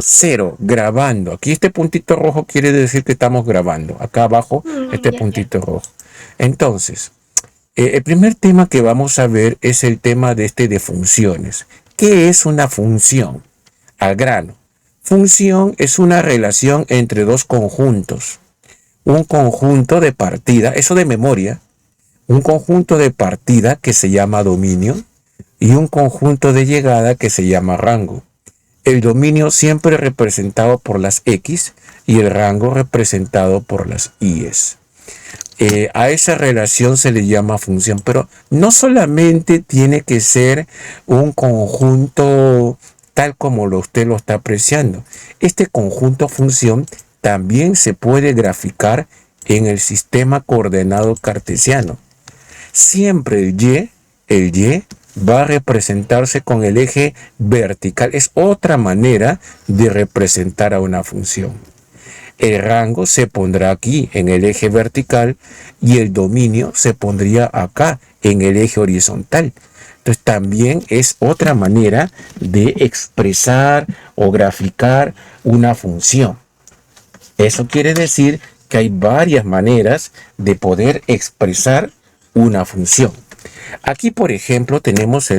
0, grabando. Aquí este puntito rojo quiere decir que estamos grabando. Acá abajo, este Ya. puntito rojo. Entonces, el primer tema que vamos a ver es el tema de funciones. ¿Qué es una función? Al grano. Función es una relación entre dos conjuntos. Un conjunto de partida, eso de memoria, un conjunto de partida que se llama dominio y un conjunto de llegada que se llama rango. El dominio siempre representado por las X y el rango representado por las Y's. A esa relación se le llama función, pero no solamente tiene que ser un conjunto tal como usted lo está apreciando. Este conjunto función también se puede graficar en el sistema coordenado cartesiano. Siempre el Y va a representarse con el eje vertical. Es otra manera de representar a una función. El rango se pondrá aquí en el eje vertical y el dominio se pondría acá en el eje horizontal. Entonces también es otra manera de expresar o graficar una función. Eso quiere decir que hay varias maneras de poder expresar una función. Aquí, por ejemplo, tenemos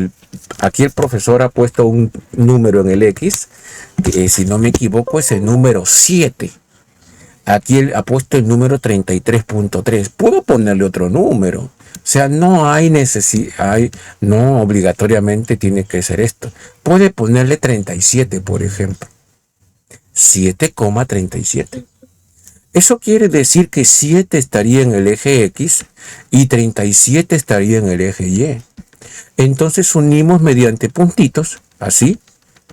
aquí el profesor ha puesto un número en el X, que si no me equivoco es el número 7. Aquí él ha puesto el número 33.3. Puedo ponerle otro número. O sea, no hay necesidad, no obligatoriamente tiene que ser esto. Puede ponerle 37, por ejemplo. 7,37. Eso quiere decir que 7 estaría en el eje X y 37 estaría en el eje Y. Entonces unimos mediante puntitos, así,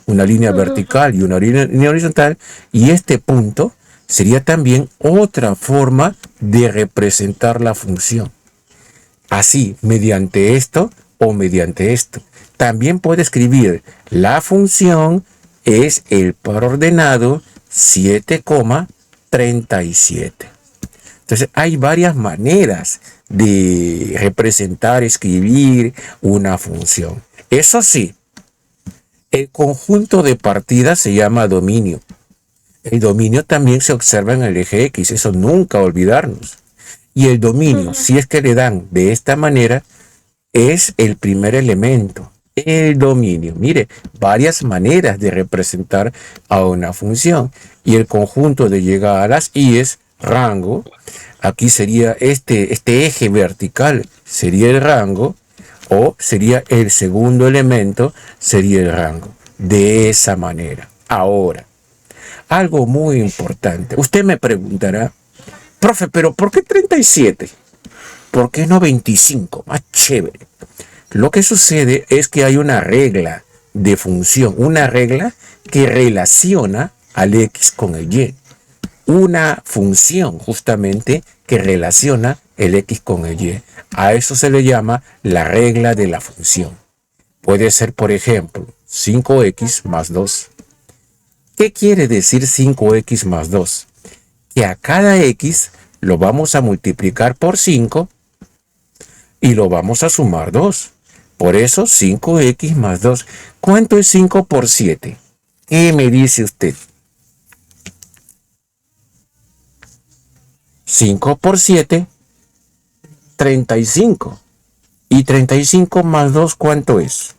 una línea vertical y una línea horizontal, y este punto sería también otra forma de representar la función. Así, mediante esto o mediante esto. También puede escribir la función es el par ordenado 7,37. Entonces hay varias maneras de representar, escribir una función. Eso sí, el conjunto de partidas se llama dominio. El dominio también se observa en el eje X, eso nunca olvidarnos. Y el dominio, si es que le dan de esta manera, es el primer elemento. El dominio, mire, varias maneras de representar a una función. Y el conjunto de llegadas y es rango. Aquí sería este eje vertical, sería el rango, o sería el segundo elemento, sería el rango. De esa manera. Ahora, algo muy importante. Usted me preguntará, profe, pero ¿por qué 37? ¿Por qué no 25? Más chévere. Lo que sucede es que hay una regla de función, una regla que relaciona al X con el Y. Una función justamente que relaciona el X con el Y. A eso se le llama la regla de la función. Puede ser, por ejemplo, 5x más 2. ¿Qué quiere decir 5x más 2? Que a cada x lo vamos a multiplicar por 5 y lo vamos a sumar 2. Por eso 5x más 2. ¿Cuánto es 5 por 7? ¿Qué me dice usted? 5 por 7, 35. ¿Y 35 más 2 cuánto es?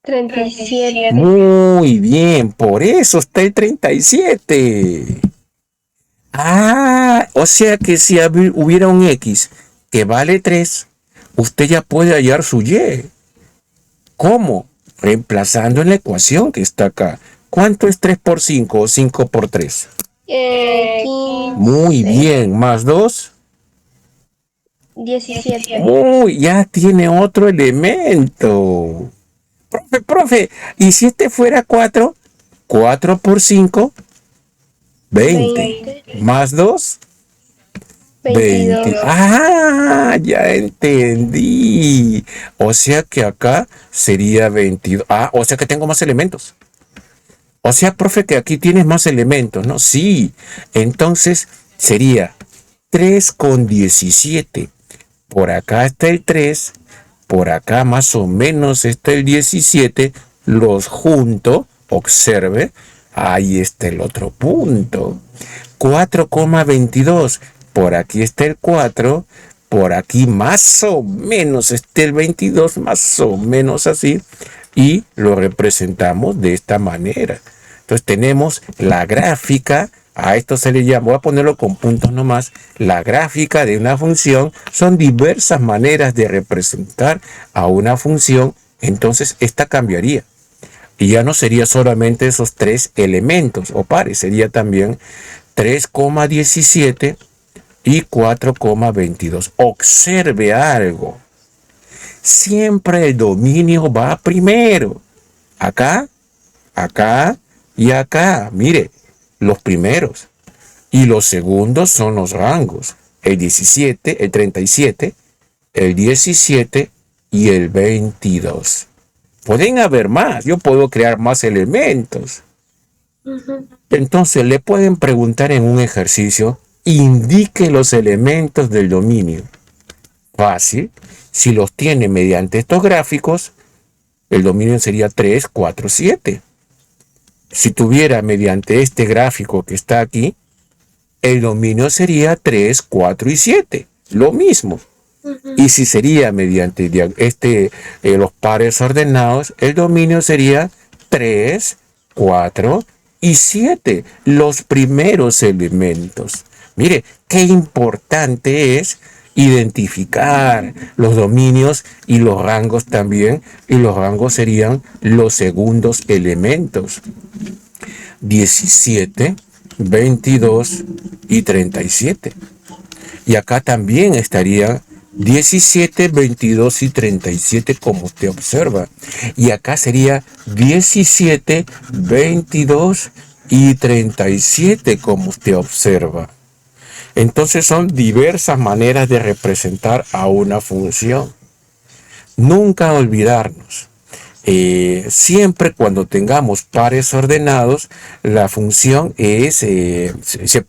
37. Muy bien, por eso está el 37. O sea que si hubiera un X que vale 3, usted ya puede hallar su Y. ¿Cómo? Reemplazando en la ecuación que está acá. ¿Cuánto es 3 por 5 o 5 por 3? 15. Muy bien, más 2. 17. Uy, ya tiene otro elemento. Profe, ¿y si este fuera 4? 4 por 5, 20. Más 2, 20. 22. Ya entendí. O sea que acá sería 22. O sea que tengo más elementos. O sea, profe, que aquí tienes más elementos, ¿no? Sí. Entonces sería 3 con 17. Por acá está el 3. Por acá más o menos está el 17. Los junto Observe, ahí está el otro punto. 4,22. Por aquí está el 4. Por aquí más o menos está el 22, más o menos así. Y lo representamos de esta manera. Entonces tenemos la gráfica. A esto se le llama, voy a ponerlo con puntos nomás, la gráfica de una función. Son diversas maneras de representar a una función. Entonces esta cambiaría. Y ya no sería solamente esos tres elementos o pares, sería también 3,17 y 4,22. Observe algo. Siempre el dominio va primero. Acá, acá y acá. Mire, los primeros. Y los segundos son los rangos. El 17, el 37, el 17 y el 22. Pueden haber más. Yo puedo crear más elementos. Entonces le pueden preguntar en un ejercicio, indique los elementos del dominio. Fácil. Si los tiene mediante estos gráficos, el dominio sería 3, 4, 7. Si tuviera mediante este gráfico que está aquí, el dominio sería 3, 4 y 7. Lo mismo. Y si sería mediante los pares ordenados, el dominio sería 3, 4 y 7. Los primeros elementos. Mire, qué importante es identificar los dominios y los rangos también. Y los rangos serían los segundos elementos. 17, 22 y 37. Y acá también estaría 17, 22 y 37 como usted observa. Y acá sería 17, 22 y 37 como usted observa. Entonces son diversas maneras de representar a una función. Nunca olvidarnos. Siempre cuando tengamos pares ordenados, la función se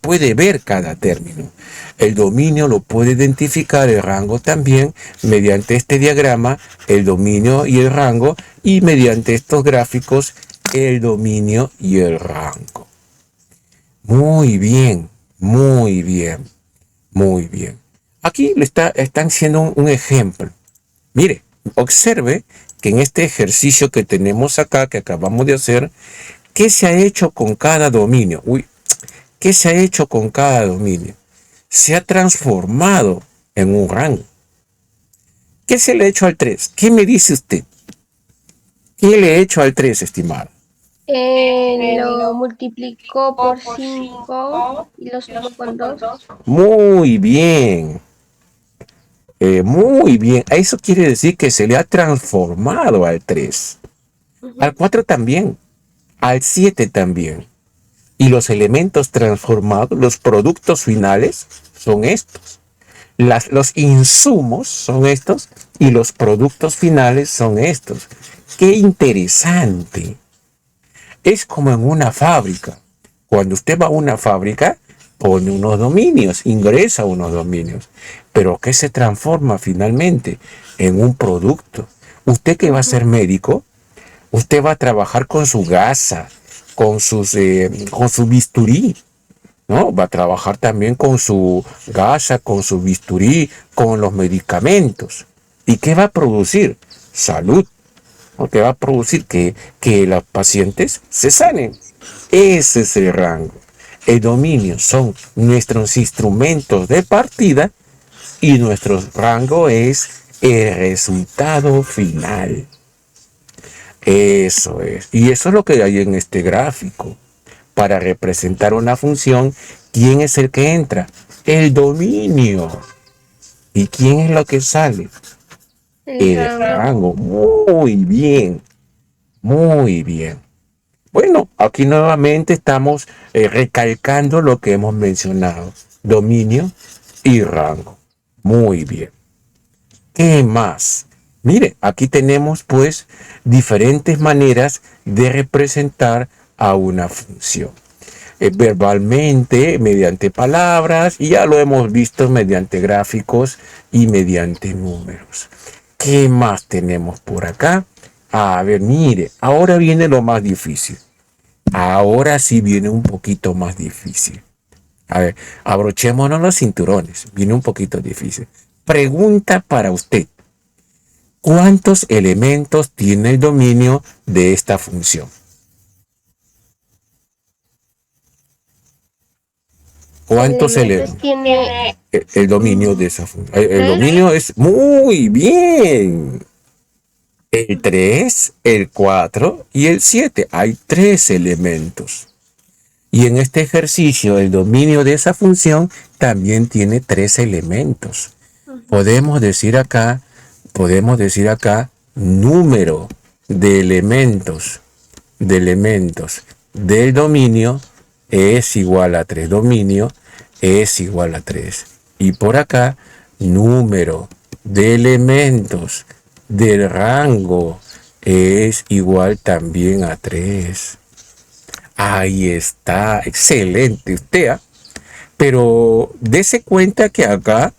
puede ver cada término. El dominio lo puede identificar, el rango también, mediante este diagrama, el dominio y el rango, y mediante estos gráficos, el dominio y el rango. Muy bien, muy bien, muy bien. Aquí están haciendo un ejemplo. Mire, observe que en este ejercicio que tenemos acá, que acabamos de hacer, ¿qué se ha hecho con cada dominio? ¿Qué se ha hecho con cada dominio? Se ha transformado en un rango. ¿Qué se le ha hecho al 3? ¿Qué me dice usted? ¿Qué le he hecho al 3, estimado? Lo multiplicó por 5 y lo sumó con 2. Muy bien. Muy bien. Eso quiere decir que se le ha transformado al 3. Al 4 también. Al 7 también. Y los elementos transformados, los productos finales, son estos. Los insumos son estos y los productos finales son estos. ¡Qué interesante! Es como en una fábrica. Cuando usted va a una fábrica, pone unos dominios, ingresa unos dominios. Pero ¿qué se transforma finalmente? En un producto. Usted que va a ser médico, usted va a trabajar con su gasa, con su bisturí, ¿no? Va a trabajar también con su gasa, con su bisturí, con los medicamentos. ¿Y qué va a producir? Salud. Porque va a producir que los pacientes se sanen. Ese es el rango. El dominio son nuestros instrumentos de partida y nuestro rango es el resultado final. Eso es. Y eso es lo que hay en este gráfico. Para representar una función, ¿quién es el que entra? El dominio. ¿Y quién es lo que sale? El rango. Muy bien. Muy bien. Bueno, aquí nuevamente estamos recalcando lo que hemos mencionado. Dominio y rango. Muy bien. ¿Qué más? Mire, aquí tenemos pues diferentes maneras de representar a una función. Verbalmente, mediante palabras, y ya lo hemos visto mediante gráficos y mediante números. ¿Qué más tenemos por acá? A ver, mire, ahora viene lo más difícil. Ahora sí viene un poquito más difícil. A ver, abrochémonos los cinturones. Viene un poquito difícil. Pregunta para usted. ¿Cuántos elementos tiene el dominio de esta función? ¿Cuántos Elementos elementos? tiene El dominio de esa función. El 3. dominio es muy bien. El 3, el 4 y el 7. Hay 3 elementos. Y en este ejercicio, el dominio de esa función también tiene 3 elementos. Podemos decir acá número de elementos del dominio es igual a 3. Dominio es igual a 3. Y por acá, número de elementos del rango es igual también a 3. Ahí está, excelente usted. Pero dése cuenta que acá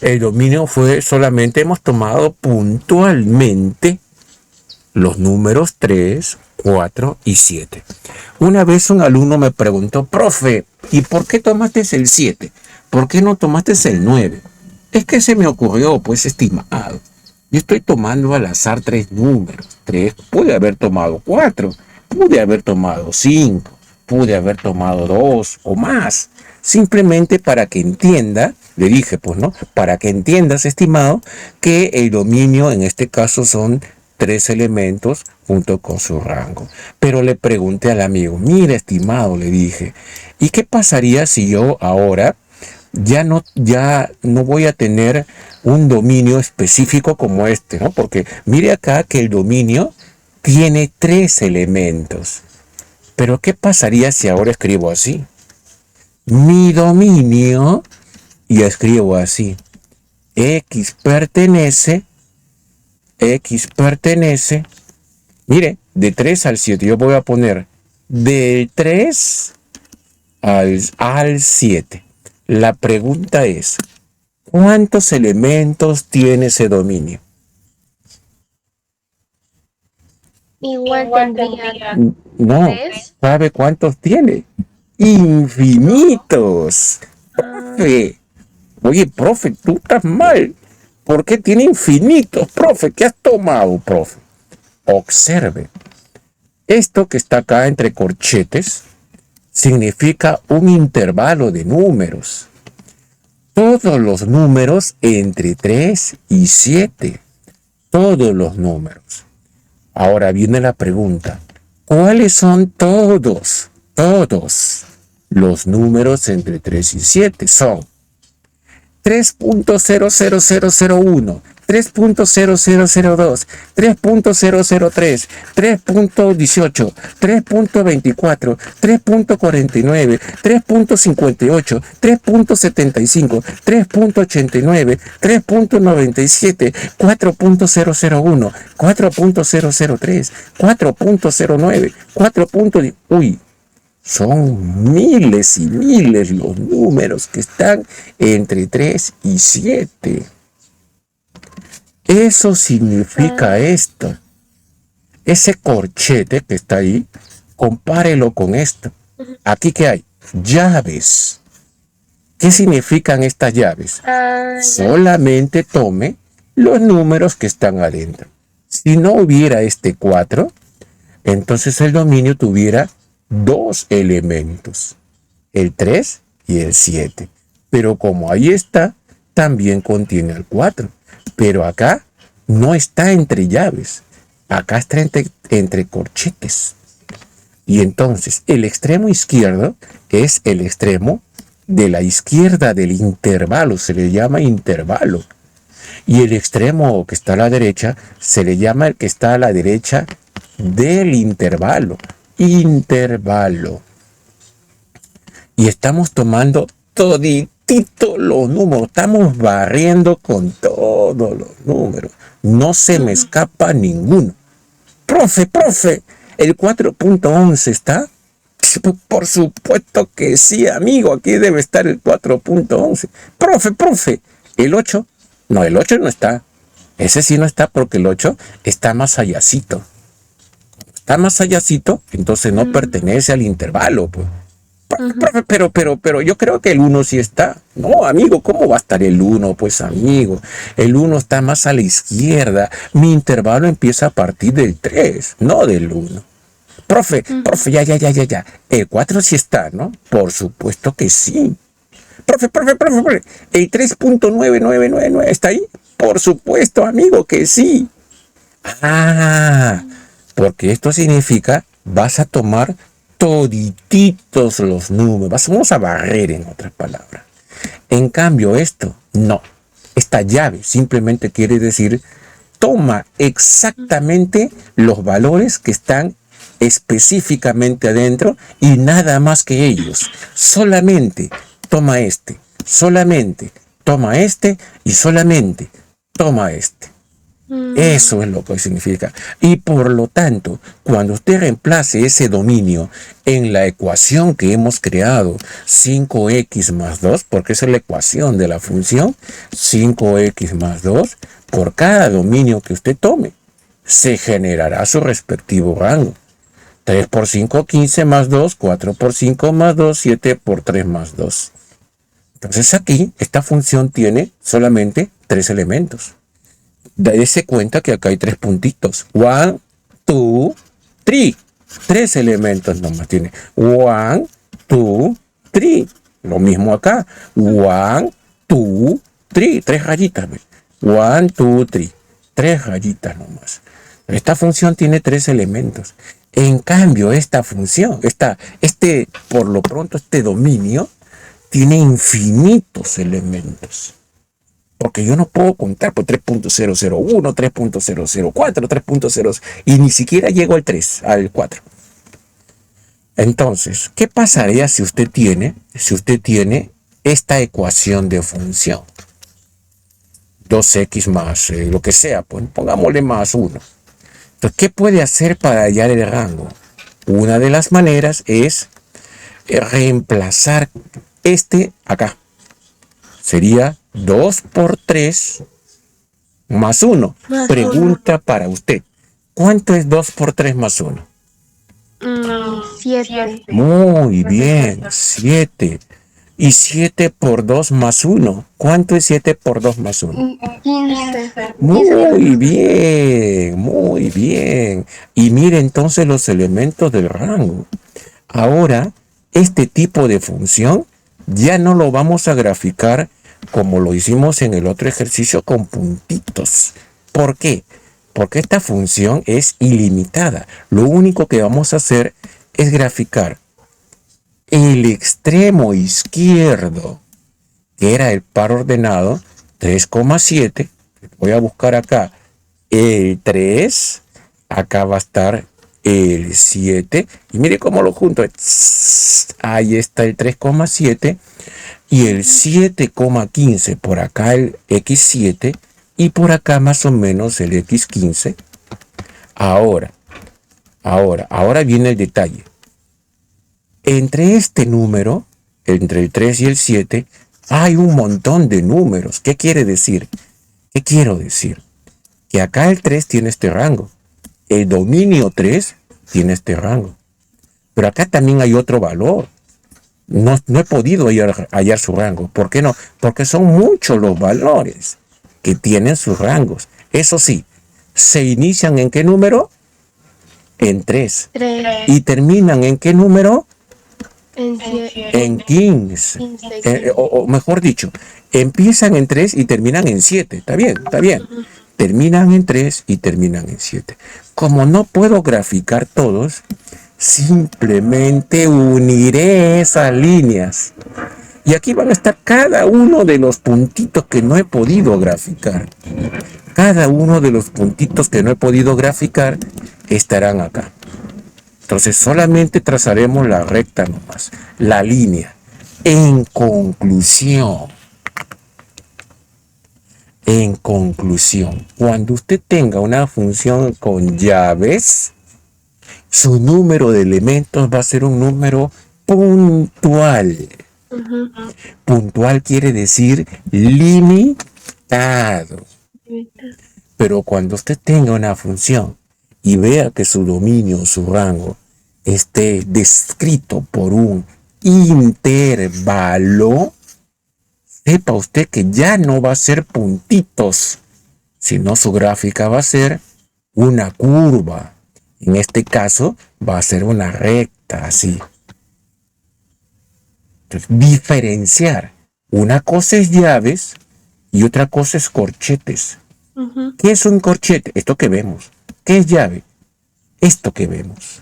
el dominio fue solamente hemos tomado puntualmente los números 3, 4 y 7. Una vez un alumno me preguntó, profe, ¿y por qué tomaste el 7? ¿Por qué no tomaste el 9? Es que se me ocurrió, pues, estimado. Yo estoy tomando al azar 3 números. 3, pude haber tomado 4, pude haber tomado 5, pude haber tomado 2 o más. Simplemente para que entienda, le dije, pues, ¿no? Para que entiendas, estimado, que el dominio en este caso son 3 elementos junto con su rango. Pero le pregunté al amigo, mira, estimado, le dije, ¿y qué pasaría si yo ahora ya no voy a tener un dominio específico como este, ¿no? Porque mire acá que el dominio tiene 3 elementos. Pero ¿qué pasaría si ahora escribo así? Mi dominio, y escribo así, X pertenece, mire, de 3 al 7, yo voy a poner del 3 al 7. La pregunta es, ¿cuántos elementos tiene ese dominio? Igual tendría No, 3. ¿sabe cuántos tiene? Infinitos. Profe, oye, profe, tú estás mal. ¿Por qué tiene infinitos, profe? ¿Qué has tomado, profe? Observe. Esto que está acá entre corchetes significa un intervalo de números. Todos los números entre 3 y 7. Todos los números. Ahora viene la pregunta. ¿Cuáles son todos los números entre 3 y 7? Son 3.00001, 3.0002, 3.003, 3.18, 3.24, 3.49, 3.58, 3.75, 3.89, 3.97, 4.001, 4.003, 4.09, 4. Uy. Son miles y miles los números que están entre 3 y 7. Eso significa esto. Ese corchete que está ahí, compárelo con esto. Aquí que hay llaves. ¿Qué significan estas llaves? Solamente tome los números que están adentro. Si no hubiera este 4, entonces el dominio tuviera 2 elementos, el 3 y el 7. Pero como ahí está, también contiene el 4. Pero acá no está entre llaves, acá está entre corchetes. Y entonces el extremo izquierdo es el extremo de la izquierda del intervalo, se le llama intervalo. Y el extremo que está a la derecha se le llama el que está a la derecha del intervalo. Intervalo. Y estamos tomando toditito los números, estamos barriendo con todos los números, no se me escapa ninguno. Profe, ¿el 4.11 está? Por supuesto que sí, amigo, aquí debe estar el 4.11. Profe, ¿el 8? No, el 8 no está, ese sí no está porque el 8 está más allácito. está más allácito, entonces no pertenece al intervalo, pues. Profe, pero yo creo que el 1 sí está. No, amigo, ¿cómo va a estar el 1? Pues, amigo, el 1 está más a la izquierda. Mi intervalo empieza a partir del 3, no del 1. Profe, ya. El 4 sí está, ¿no? Por supuesto que sí. Profe, el 3.9999 está ahí. Por supuesto, amigo, que sí. Ah, porque esto significa vas a tomar todititos los números. Vamos a barrer, en otras palabras. En cambio, esto no. Esta llave simplemente quiere decir toma exactamente los valores que están específicamente adentro y nada más que ellos. Solamente toma este, solamente toma este y solamente toma este. Eso es lo que significa. Y por lo tanto, cuando usted reemplace ese dominio en la ecuación que hemos creado, 5x más 2, porque esa es la ecuación de la función, 5x más 2, por cada dominio que usted tome, se generará su respectivo rango. 3 por 5, 15 más 2, 4 por 5 más 2, 7 por 3 más 2. Entonces aquí, esta función tiene solamente 3 elementos. Dese cuenta que acá hay 3 puntitos. 1, 2, 3. 3 elementos nomás tiene. 1, 2, 3. Lo mismo acá. 1, 2, 3. 3 rayitas. 1, 2, 3. 3 rayitas nomás. Esta función tiene 3 elementos. En cambio, esta función, por lo pronto, este dominio, tiene infinitos elementos. Porque yo no puedo contar por 3.001, 3.004, 3.0, y ni siquiera llego al 3, al 4. Entonces, ¿qué pasaría si usted tiene esta ecuación de función? 2x más lo que sea, pues pongámosle más 1. Entonces, ¿qué puede hacer para hallar el rango? Una de las maneras es reemplazar acá. Sería 2 por 3 más 1. Pregunta para usted. ¿Cuánto es 2 por 3 más 1? 7. Muy bien, 7. ¿Y 7 por 2 más 1? ¿Cuánto es 7 por 2 más 1? 15. Muy bien, muy bien. Y mire entonces los elementos del rango. Ahora, este tipo de función ya no lo vamos a graficar como lo hicimos en el otro ejercicio con puntitos. ¿Por qué? Porque esta función es ilimitada. Lo único que vamos a hacer es graficar el extremo izquierdo, que era el par ordenado, 3,7. Voy a buscar acá el 3. Acá va a estar el 7. Y mire cómo lo junto. Ahí está el 3,7. Y el 7,15. Por acá el x7. Y por acá más o menos el x15. Ahora viene el detalle. Entre este número, entre el 3 y el 7, hay un montón de números. ¿Qué quiere decir? ¿Qué quiero decir? Que acá el 3 tiene este rango. El dominio 3 tiene este rango. Pero acá también hay otro valor. No he podido hallar su rango. ¿Por qué no? Porque son muchos los valores que tienen sus rangos. Eso sí, ¿se inician en qué número? En 3. ¿Y terminan en qué número? En 15. O mejor dicho, empiezan en 3 y terminan en 7. Está bien, está bien. Terminan en 3 y terminan en 7. Como no puedo graficar todos, simplemente uniré esas líneas. Y aquí van a estar cada uno de los puntitos que no he podido graficar. Cada uno de los puntitos que no he podido graficar estarán acá. Entonces solamente trazaremos la recta nomás, la línea. En conclusión, cuando usted tenga una función con llaves, su número de elementos va a ser un número puntual. Puntual quiere decir limitado. Pero cuando usted tenga una función y vea que su dominio, su rango, esté descrito por un intervalo, sepa usted que ya no va a ser puntitos, sino su gráfica va a ser una curva. En este caso va a ser una recta, así. Entonces, diferenciar. Una cosa es llaves y otra cosa es corchetes. ¿Qué es un corchete? Esto que vemos. ¿Qué es llave? Esto que vemos.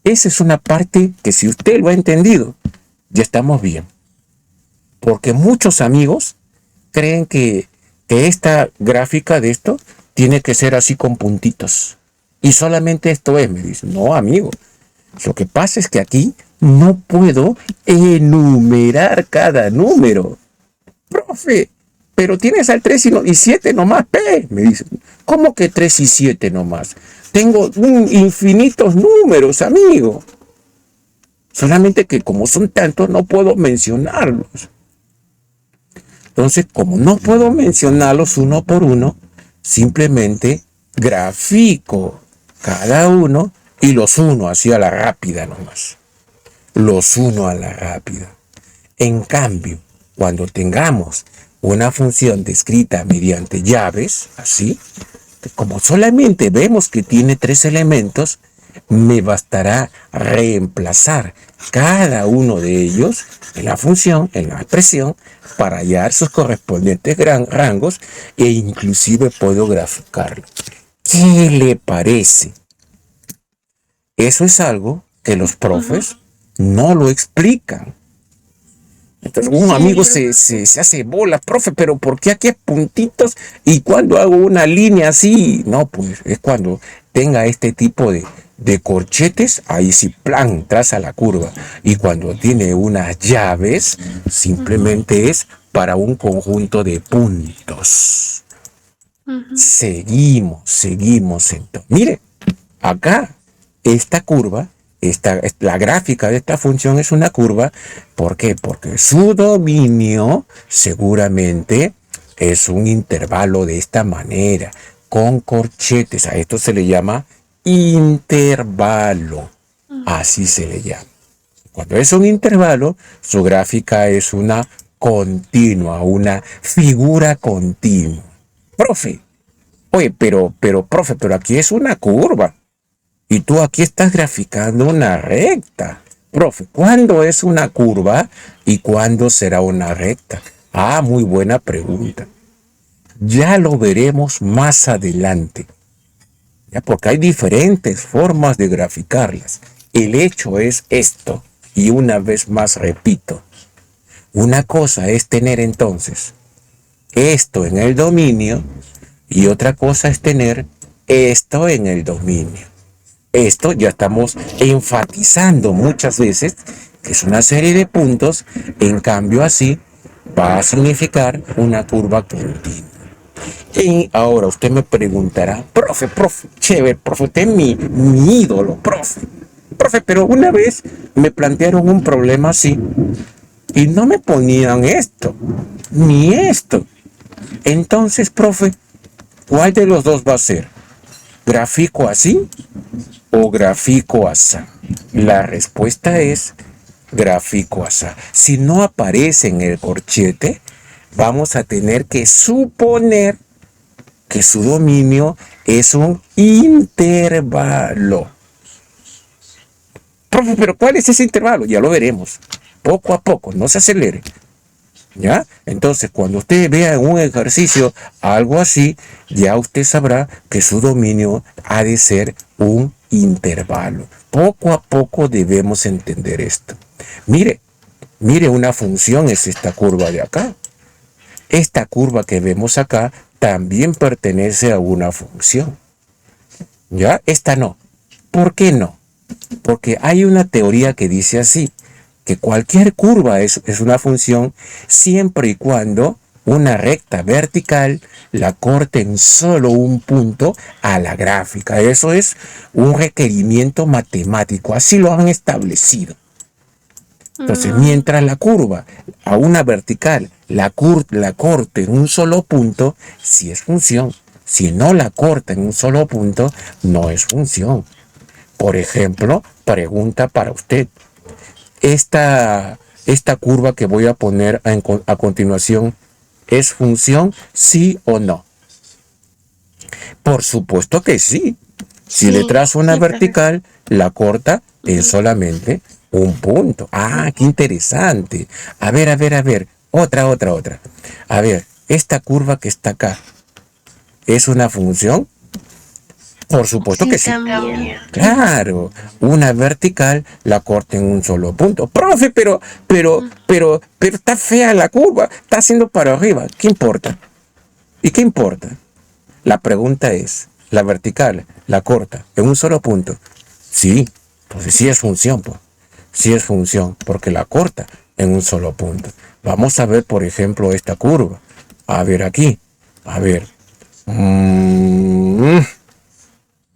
Esa es una parte que si usted lo ha entendido, ya estamos bien. Porque muchos amigos creen que esta gráfica de esto tiene que ser así con puntitos. Y solamente esto es, me dicen. No, amigo. Lo que pasa es que aquí no puedo enumerar cada número. Profe, pero tienes al 3 y 7 nomás, P. Me dicen. ¿Cómo que 3 y 7 nomás? Tengo infinitos números, amigo. Solamente que como son tantos, no puedo mencionarlos. Entonces, como no puedo mencionarlos uno por uno, simplemente grafico cada uno y los uno así a la rápida nomás. Los uno a la rápida. En cambio, cuando tengamos una función descrita mediante llaves, así, como solamente vemos que tiene 3 elementos, me bastará reemplazar cada uno de ellos en la función, en la expresión, para hallar sus correspondientes rangos e inclusive puedo graficarlo. ¿Qué le parece? Eso es algo que los profes no lo explican. Entonces un amigo se hace bolas, profe, pero ¿por qué aquí hay puntitos? Y cuando hago una línea así, no, pues es cuando tenga este tipo de corchetes, ahí sí, plan, traza la curva. Y cuando tiene unas llaves, simplemente es para un conjunto de puntos. Seguimos entonces. Mire, acá, esta curva, la gráfica de esta función es una curva. ¿Por qué? Porque su dominio seguramente es un intervalo de esta manera, con corchetes. A esto se le llama intervalo. Así se le llama. Cuando es un intervalo, su gráfica es una continua, una figura continua. Profe, oye, pero profe, pero aquí es una curva. Y tú aquí estás graficando una recta. Profe, ¿cuándo es una curva y cuándo será una recta? Ah, muy buena pregunta. Ya lo veremos más adelante. ¿Ya? Porque hay diferentes formas de graficarlas. El hecho es esto. Y una vez más repito. Una cosa es tener entonces esto en el dominio y otra cosa es tener esto en el dominio. Esto ya estamos enfatizando muchas veces que es una serie de puntos, en cambio así va a significar una curva continua. Y ahora usted me preguntará, profe, chévere, profe, usted es mi ídolo, profe, pero una vez me plantearon un problema así y no me ponían esto, ni esto. Entonces, profe, ¿cuál de los dos va a ser? ¿Gráfico así o gráfico así? La respuesta es gráfico así. Si no aparece en el corchete, vamos a tener que suponer que su dominio es un intervalo. Profe, pero ¿cuál es ese intervalo? Ya lo veremos. Poco a poco, no se acelere. ¿Ya? Entonces, cuando usted vea en un ejercicio algo así, ya usted sabrá que su dominio ha de ser un intervalo. Poco a poco debemos entender esto. Mire, una función es esta curva de acá. Esta curva que vemos acá también pertenece a una función. ¿Ya? Esta no. ¿Por qué no? Porque hay una teoría que dice así, que cualquier curva es una función siempre y cuando una recta vertical la corte en solo un punto a la gráfica. Eso es un requerimiento matemático, así lo han establecido. Entonces, mientras la curva a una vertical la corte en un solo punto, sí es función. Si no la corta en un solo punto, no es función. Por ejemplo, pregunta para usted. Esta curva que voy a poner a continuación, ¿es función, sí o no? Por supuesto que sí. Si le trazo una vertical, la corta en solamente un punto. Ah, qué interesante. A ver. Otra. A ver, esta curva que está acá, ¿es una función? Por supuesto que sí. También. Claro, una vertical la corta en un solo punto. Profe, pero está fea la curva, está haciendo para arriba. ¿Qué importa? ¿Y qué importa? La pregunta es, ¿la vertical la corta en un solo punto? Sí, pues sí es función, pues. Sí es función, porque la corta en un solo punto. Vamos a ver, por ejemplo, esta curva. A ver aquí. A ver.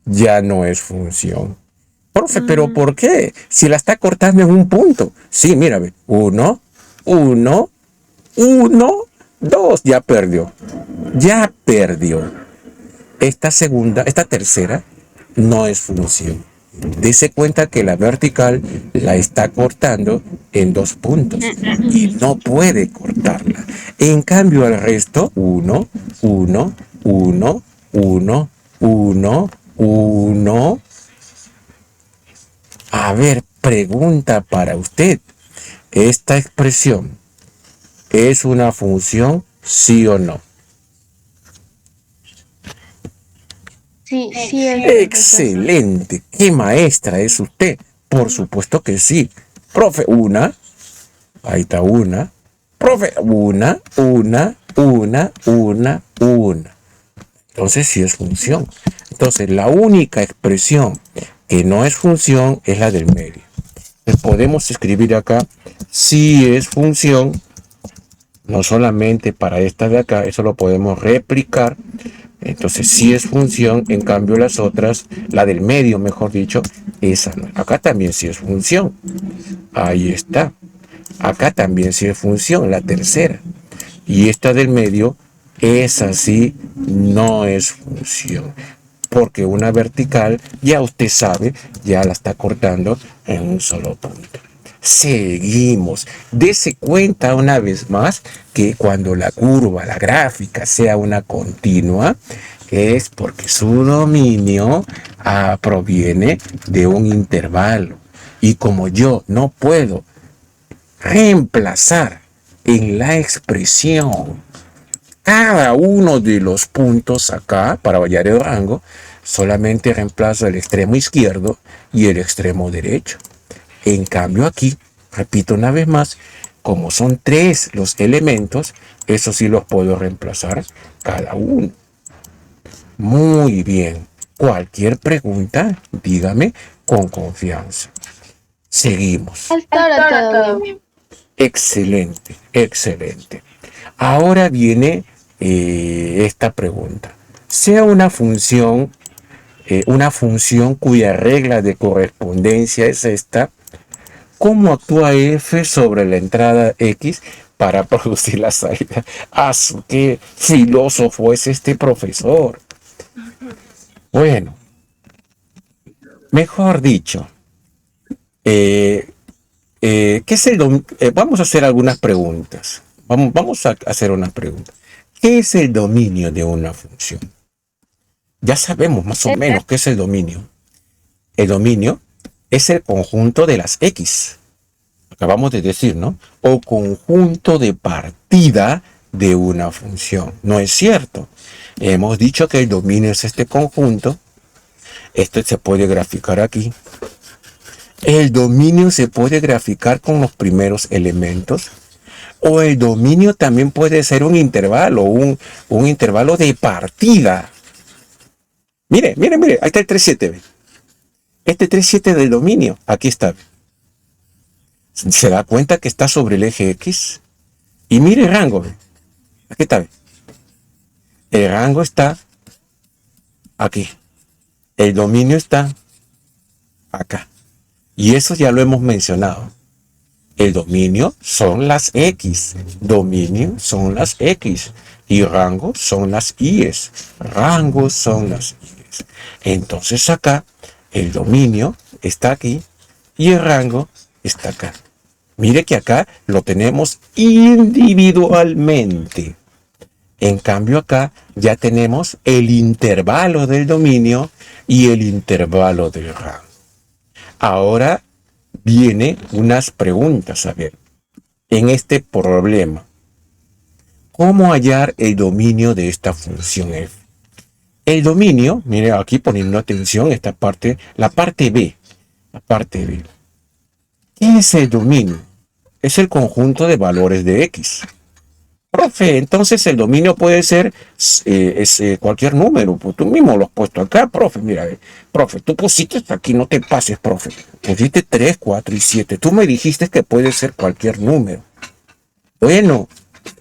Ya no es función. Profe, ¿pero por qué? Si la está cortando en un punto. Sí, mira, ve. Uno, dos. Ya perdió. Ya perdió. Esta tercera, no es función. Dese cuenta que la vertical la está cortando en 2 puntos y no puede cortarla. En cambio, el resto, uno, uno. A ver, pregunta para usted. ¿Esta expresión es una función, sí o no? Sí, sí es. Excelente. ¿Qué maestra es usted? Por supuesto que sí. Profe, una. Ahí está una. Profe, una. Entonces sí es función. Entonces la única expresión que no es función es la del medio. Entonces podemos escribir acá si es función, no solamente para esta de acá, eso lo podemos replicar. Entonces sí es función, en cambio las otras, la del medio mejor dicho, esa no. Acá también sí es función. Ahí está. Acá también sí es función, la tercera. Y esta del medio, esa sí no es función. Porque una vertical, ya usted sabe, ya la está cortando en un solo punto. Seguimos. Dese cuenta una vez más que cuando la curva, la gráfica sea una continua, es porque su dominio proviene de un intervalo. Y como yo no puedo reemplazar en la expresión cada uno de los puntos acá para hallar el rango, solamente reemplazo el extremo izquierdo y el extremo derecho. En cambio aquí, repito una vez más, como son 3 los elementos, eso sí los puedo reemplazar cada uno. Muy bien. Cualquier pregunta, dígame con confianza. Seguimos. Hasta ahora todo bien. Excelente. Ahora viene esta pregunta. Sea una función cuya regla de correspondencia es esta, ¿cómo actúa f sobre la entrada x para producir la salida? ¡Qué filósofo es este profesor! Bueno, mejor dicho, ¿qué es vamos a hacer algunas preguntas. Vamos a hacer unas preguntas. ¿Qué es el dominio de una función? Ya sabemos más o menos qué es el dominio. El dominio es el conjunto de las x. Acabamos de decir, ¿no? O conjunto de partida de una función. ¿No es cierto? Hemos dicho que el dominio es este conjunto. Esto se puede graficar aquí. El dominio se puede graficar con los primeros elementos. O el dominio también puede ser un intervalo, un intervalo de partida. Mire, ahí está el 3,7. Este 3,7 del dominio, aquí está. ¿Se da cuenta que está sobre el eje X? Y mire el rango, aquí está. El rango está aquí. El dominio está acá. Y eso ya lo hemos mencionado. El dominio son las X. Dominio son las X. y rango son las I's. Rango son las I's. Entonces acá el dominio está aquí y el rango está acá. Mire que acá lo tenemos individualmente. En cambio acá ya tenemos el intervalo del dominio y el intervalo del rango. Ahora vienen unas preguntas, a ver, en este problema. ¿Cómo hallar el dominio de esta función f? El dominio, mire aquí poniendo atención esta parte, la parte B. La parte B. ¿Qué es el dominio? Es el conjunto de valores de x. Profe, entonces el dominio puede ser cualquier número. Pues tú mismo lo has puesto acá, profe. Mira, profe, tú pusiste aquí, no te pases, profe. Pusiste 3, 4 y 7. Tú me dijiste que puede ser cualquier número. Bueno,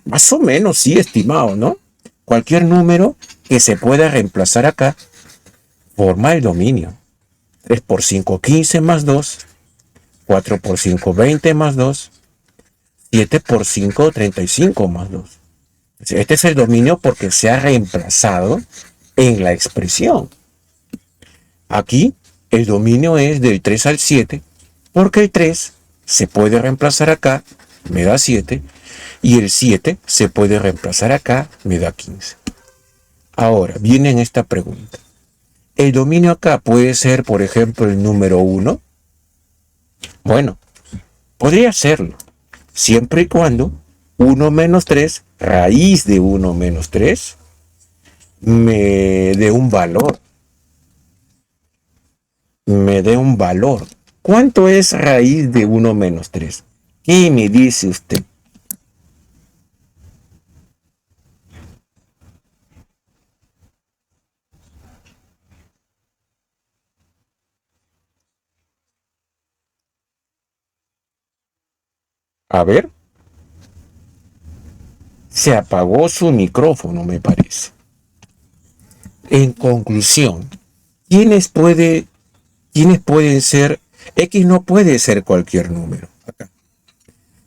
más o menos sí, estimado, ¿no? Cualquier número que se pueda reemplazar acá forma el dominio. 3 por 5, 15 más 2. 4 por 5, 20 más 2. 7 por 5, 35 más 2. Este es el dominio porque se ha reemplazado en la expresión. Aquí el dominio es del 3 al 7 porque el 3 se puede reemplazar acá, me da 7, y el 7 se puede reemplazar acá, me da 15. Ahora, viene esta pregunta. ¿El dominio acá puede ser, por ejemplo, el número 1? Bueno, podría serlo, siempre y cuando 1 menos 3, raíz de 1 menos 3, me dé un valor. Me dé un valor. ¿Cuánto es raíz de 1 menos 3? ¿Qué me dice usted? A ver. Se apagó su micrófono, me parece. En conclusión, ¿quiénes pueden ser? X no puede ser cualquier número acá,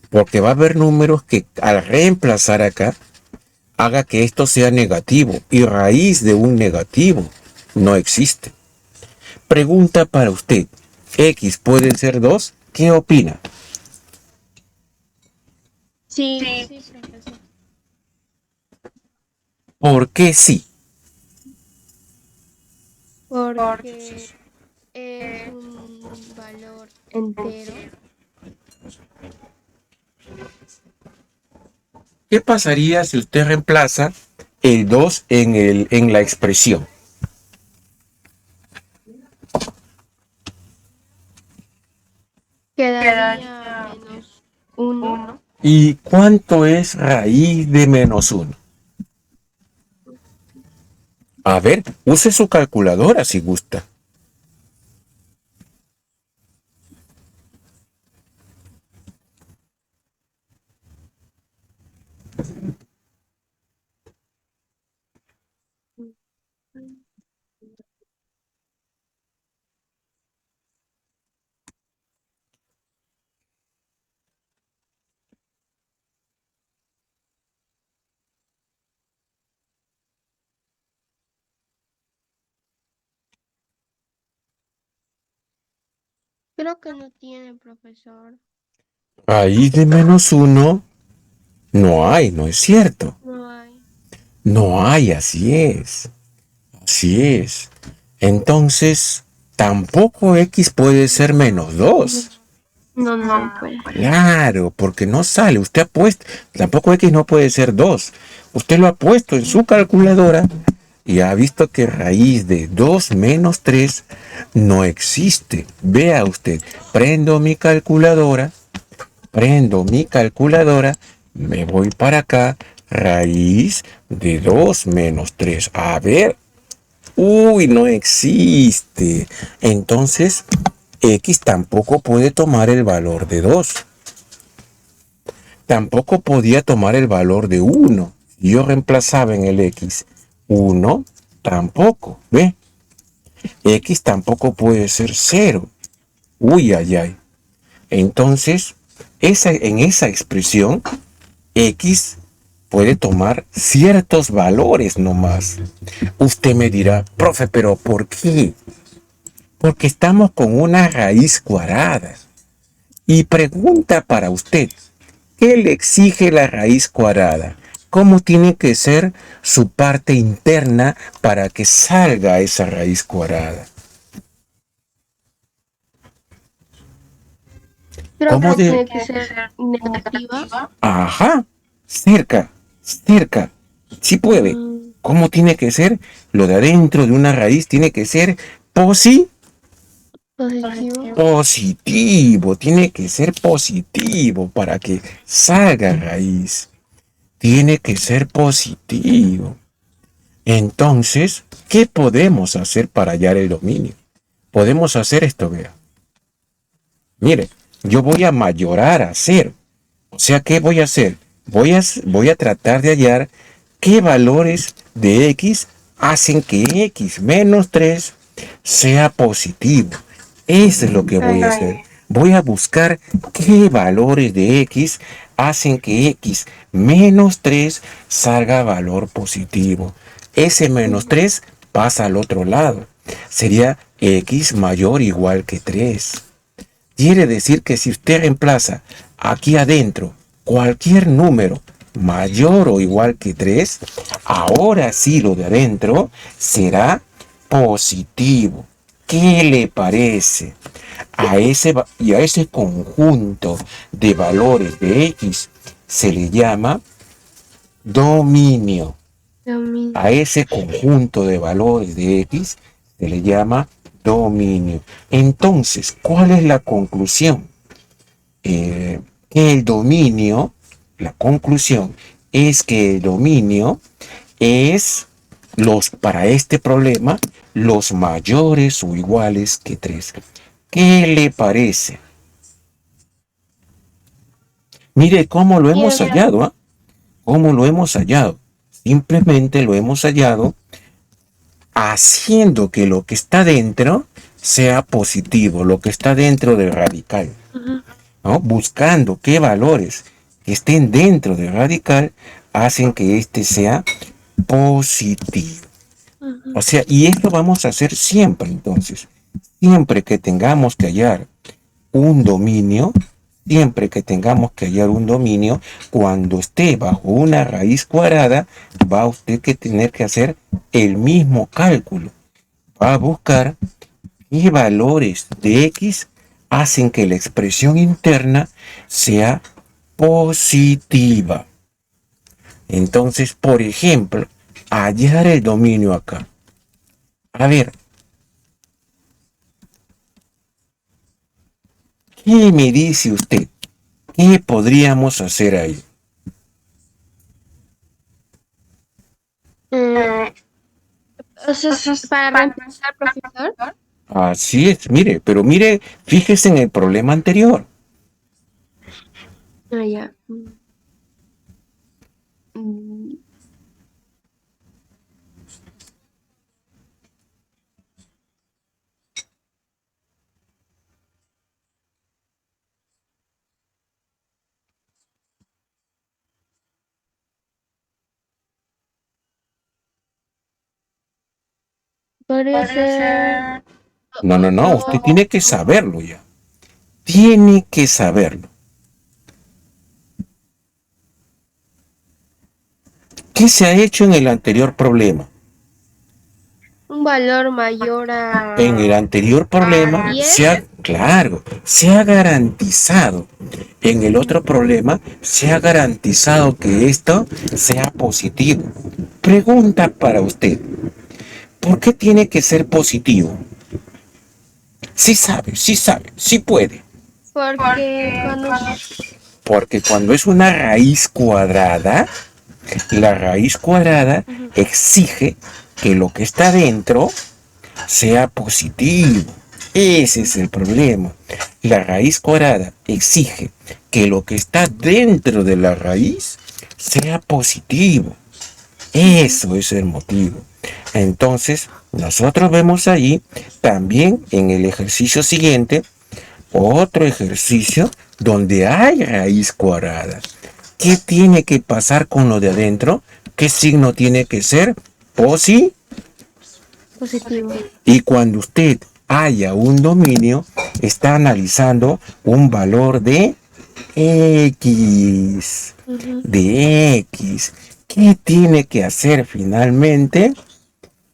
porque va a haber números que al reemplazar acá haga que esto sea negativo y raíz de un negativo no existe. Pregunta para usted, ¿X puede ser 2? ¿Qué opina? Sí, sí, profesor. ¿Por qué sí? Porque es un valor entero. ¿Qué pasaría si usted reemplaza el 2 en la expresión? Quedaría menos 1. ¿Y cuánto es raíz de menos 1? A ver, use su calculadora si gusta. Creo que no tiene, profesor. Raíz de menos 1 no hay, ¿no es cierto? No hay. No hay, así es. Así es. Entonces, tampoco X puede ser menos 2. No, no puede. Claro, porque no sale. Usted ha puesto, tampoco X no puede ser 2. Usted lo ha puesto en su calculadora y ha visto que raíz de 2 menos 3 no existe. Vea usted, prendo mi calculadora, me voy para acá, raíz de 2 menos 3. A ver, uy, no existe. Entonces, X tampoco puede tomar el valor de 2. Tampoco podía tomar el valor de 1. Yo reemplazaba en el X 1, tampoco, ¿ve? X tampoco puede ser 0. Uy, ay, ay. Entonces, en esa expresión, X puede tomar ciertos valores nomás. Usted me dirá, profe, pero ¿por qué? Porque estamos con una raíz cuadrada. Y pregunta para usted, ¿qué le exige la raíz cuadrada? ¿Cómo tiene que ser su parte interna para que salga esa raíz cuadrada? Creo que tiene que ser negativa. Ajá, cerca. Sí puede. ¿Cómo tiene que ser? Lo de adentro de una raíz tiene que ser positivo. Tiene que ser positivo para que salga raíz. Tiene que ser positivo. Entonces, ¿qué podemos hacer para hallar el dominio? Podemos hacer esto, vea. Mire, yo voy a mayorar a 0. O sea, ¿qué voy a hacer? Voy a tratar de hallar qué valores de x hacen que x menos 3 sea positivo. Eso es lo que voy a hacer. Voy a buscar qué valores de x hacen que x menos 3 salga valor positivo. Ese menos 3 pasa al otro lado. Sería x mayor o igual que 3. Quiere decir que si usted reemplaza aquí adentro cualquier número mayor o igual que 3, ahora sí lo de adentro será positivo. ¿Qué le parece? A ese conjunto de valores de x se le llama dominio. A ese conjunto de valores de x se le llama dominio. Entonces, ¿cuál es la conclusión? Que el dominio, la conclusión es que el dominio es para este problema los mayores o iguales que 3. ¿Qué le parece? Mire cómo lo hemos hallado, ¿eh? ¿Cómo lo hemos hallado? Simplemente lo hemos hallado haciendo que lo que está dentro sea positivo, lo que está dentro del radical, ¿no? Buscando qué valores que estén dentro del radical hacen que este sea positivo. O sea, y esto vamos a hacer siempre, entonces. Siempre que tengamos que hallar un dominio, cuando esté bajo una raíz cuadrada, va usted que tener que hacer el mismo cálculo. Va a buscar qué valores de x hacen que la expresión interna sea positiva. Entonces, por ejemplo, hallar el dominio acá. A ver, ¿qué me dice usted? ¿Qué podríamos hacer ahí? Para reemplazar, profesor. Así es, mire, pero mire, fíjese en el problema anterior. Ya. Podría ser. No, usted tiene que saberlo ya. Tiene que saberlo. ¿Qué se ha hecho en el anterior problema? Un valor mayor a... En el anterior problema se ha garantizado. En el otro problema se ha garantizado que esto sea positivo. Pregunta para usted. ¿Por qué tiene que ser positivo? Sí sabe, sí puede. Porque cuando es una raíz cuadrada, la raíz cuadrada exige que lo que está dentro sea positivo. Ese es el problema. La raíz cuadrada exige que lo que está dentro de la raíz sea positivo. Eso es el motivo. Entonces, nosotros vemos allí también en el ejercicio siguiente otro ejercicio donde hay raíz cuadrada. ¿qué tiene que pasar con lo de adentro? ¿Qué signo tiene que ser? Positivo. Positivo. Y cuando usted haya un dominio, está analizando un valor de X. De X. ¿Qué tiene que hacer finalmente?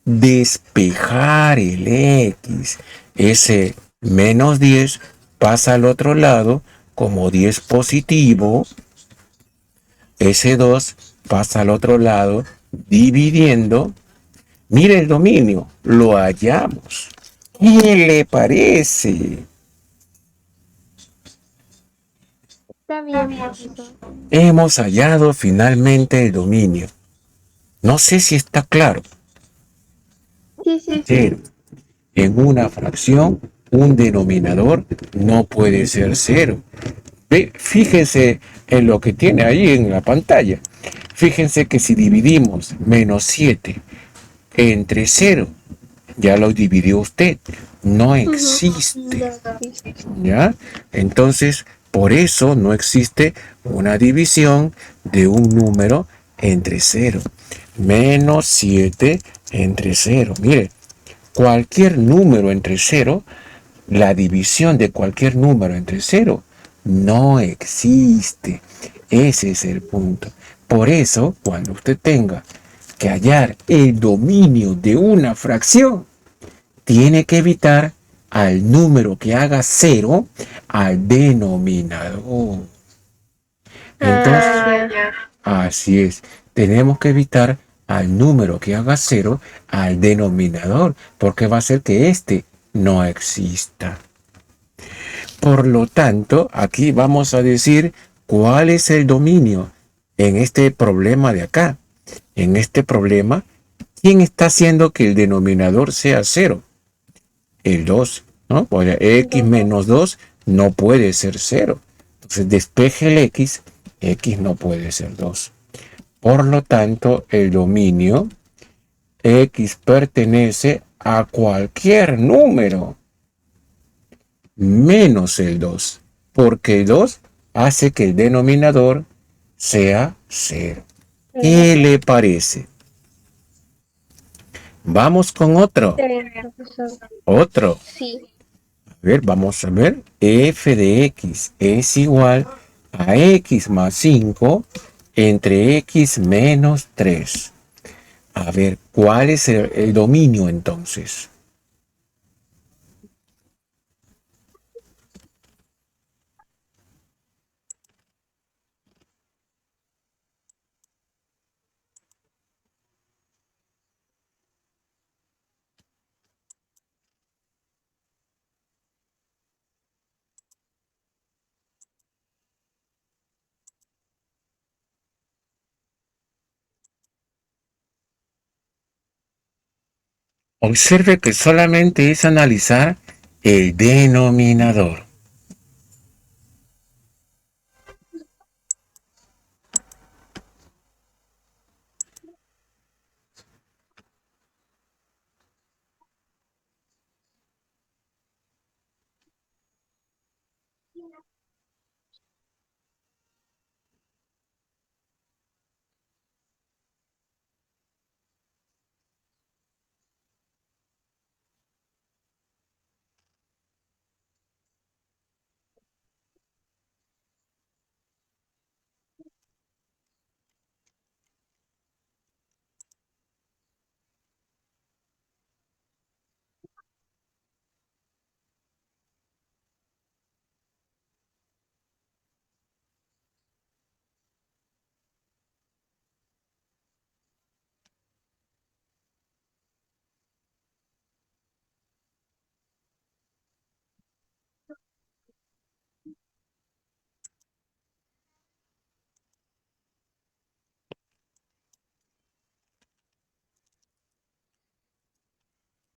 Despejar el X. Ese menos 10 pasa al otro lado como 10 positivo. Ese 2 pasa al otro lado dividiendo. Mire el dominio, lo hallamos. ¿Qué le parece? Está bien, profesor. Hemos hallado finalmente el dominio. No sé si está claro. Sí, sí, Pero sí. en una fracción, un denominador no puede ser cero. Fíjense en lo que tiene ahí en la pantalla. Fíjense que si dividimos menos 7 entre cero, ya lo dividió usted. No existe. No existe. ¿Ya? Entonces, por eso no existe una división de un número entre cero. Menos 7 entre cero. Mire, cualquier número entre cero, la división de cualquier número entre cero no existe. Ese es el punto. Por eso, cuando usted tenga que hallar el dominio de una fracción, tiene que evitar al número que haga cero al denominador. Entonces, Ya. así es. Tenemos que evitar al número que haga cero al denominador, porque va a hacer que este no exista. Por lo tanto, aquí vamos a decir cuál es el dominio en este problema de acá. En este problema, ¿quién está haciendo que el denominador sea cero? El 2, ¿no? Pues x menos 2 no puede ser cero. Entonces despeje el x no puede ser 2. Por lo tanto, el dominio x pertenece a cualquier número menos el 2, porque el 2 hace que el denominador sea 0. ¿Qué le parece? Vamos con otro. Está bien, profesor. Otro. Sí. A ver, vamos a ver. F de x es igual a x más 5 entre x menos 3. A ver, ¿cuál es el dominio entonces? Observe que solamente es analizar el denominador.